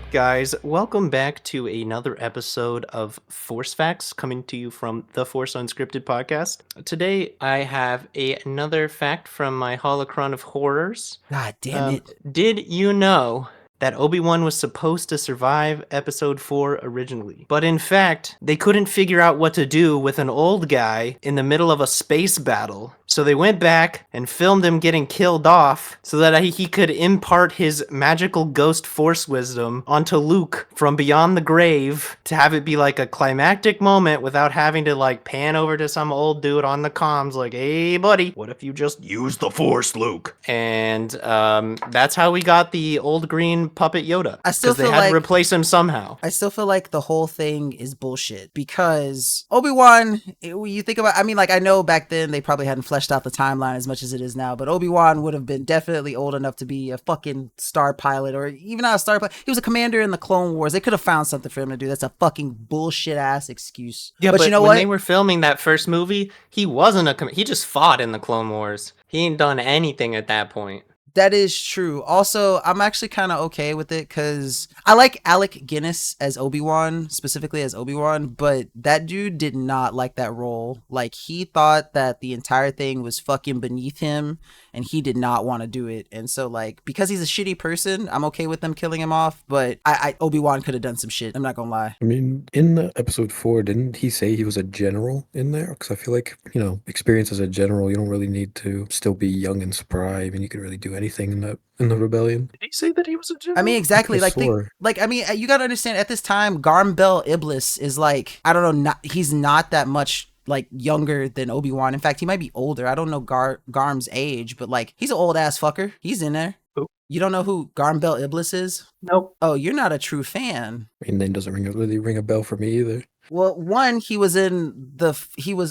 Guys, welcome back to another episode of Force Facts coming to you from the Force Unscripted Podcast. Today, I have another fact from my holocron of horrors. God damn it. Did you know that Obi-Wan was supposed to survive episode 4 originally? But in fact, they couldn't figure out what to do with an old guy in the middle of a space battle. So they went back and filmed him getting killed off so that he could impart his magical ghost force wisdom onto Luke from beyond the grave to have it be like a climactic moment without having to like pan over to some old dude on the comms like, hey buddy, what if you just use the force, Luke? And that's how we got the old green puppet Yoda. I still Because they feel had like to replace him somehow. I still feel like the whole thing is bullshit because Obi-Wan, you think about, I know back then they probably hadn't fleshed out the timeline as much as it is now, but Obi-Wan would have been definitely old enough to be a fucking star pilot, or even not a star pilot. He was a commander in the Clone Wars. They could have found something for him to do. That's a fucking bullshit ass excuse. Yeah, but you know when what? they were filming that first movie, he wasn't he just fought in the Clone Wars. He ain't done anything at that point. That is true. Also, I'm actually kind of okay with it because I like Alec Guinness as Obi-Wan, specifically as Obi-Wan, but that dude did not like that role. Like, he thought that the entire thing was fucking beneath him, and he did not want to do it. And so, like, because he's a shitty person, I'm okay with them killing him off, but Obi-Wan could have done some shit. I'm not gonna lie. I mean, in the episode 4, didn't he say he was a general in there? Because I feel like, experience as a general, you don't really need to still be young and spry. I mean, you could really do anything in the rebellion. Did he say that he was a general? I mean, exactly. I swore. You gotta understand, at this time, Garm Bell Iblis is like, I don't know, he's not that much like younger than Obi-Wan. In fact, he might be older. I don't know Garm's age, but like, he's an old ass fucker. He's in there. Who? You don't know who Garm Bell Iblis is? Nope. Oh, you're not a true fan. I mean, name doesn't really ring a bell for me either. Well, one, he was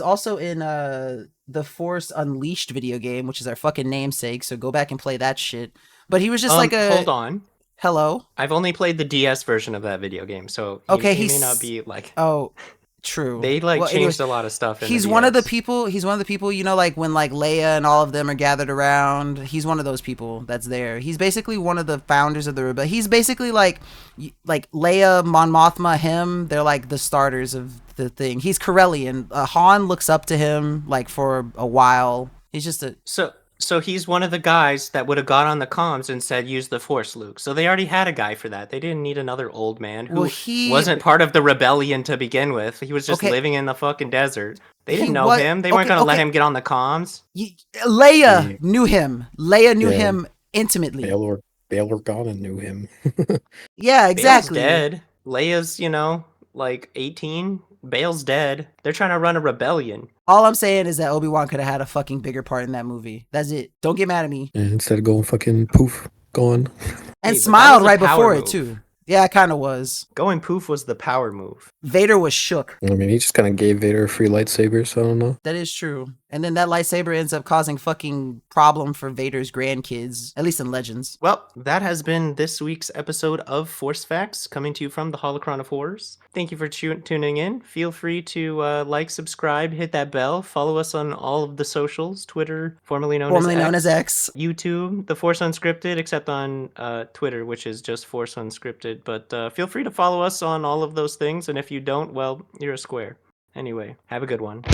also in the Force Unleashed video game, which is our fucking namesake, so go back and play that shit. But he was just Hold on. Hello? I've only played the DS version of that video game, so he may not be like... Oh, true. They changed a lot of stuff in he's the one of the DS. people, you know, like when like Leia and all of them are gathered around, he's one of those people that's there. He's basically one of the founders of the rebellion. He's basically like Leia, Mon Mothma, him, they're like the starters of the thing. He's Corellian. Han looks up to him like for a while. He's just a... So he's one of the guys that would have got on the comms and said, use the Force, Luke. So they already had a guy for that. They didn't need another old man who wasn't part of the rebellion to begin with. He was just living in the fucking desert. They didn't know him. They weren't going to let him get on the comms. Leia knew him. Leia knew him intimately. Bail Organa knew him. Yeah, exactly. Bail's dead. Leia's, like 18. Bail's dead. They're trying to run a rebellion. All I'm saying is that Obi-Wan could have had a fucking bigger part in that movie. That's it. Don't get mad at me. And instead of going fucking poof, gone. And Hey, smiled right power before it move. too. Yeah, it kind of was. Going poof was the power move. Vader was shook. I mean, he just kind of gave Vader a free lightsaber, so I don't know. That is true. And then that lightsaber ends up causing fucking problem for Vader's grandkids, at least in Legends. Well, that has been this week's episode of Force Facts, coming to you from the Holocron of Horrors. Thank you for tuning in. Feel free to like, subscribe, hit that bell, follow us on all of the socials, Twitter, formerly known as X, YouTube, the Force Unscripted, except on Twitter, which is just Force Unscripted. But feel free to follow us on all of those things, and if you don't, well, you're a square. Anyway, have a good one.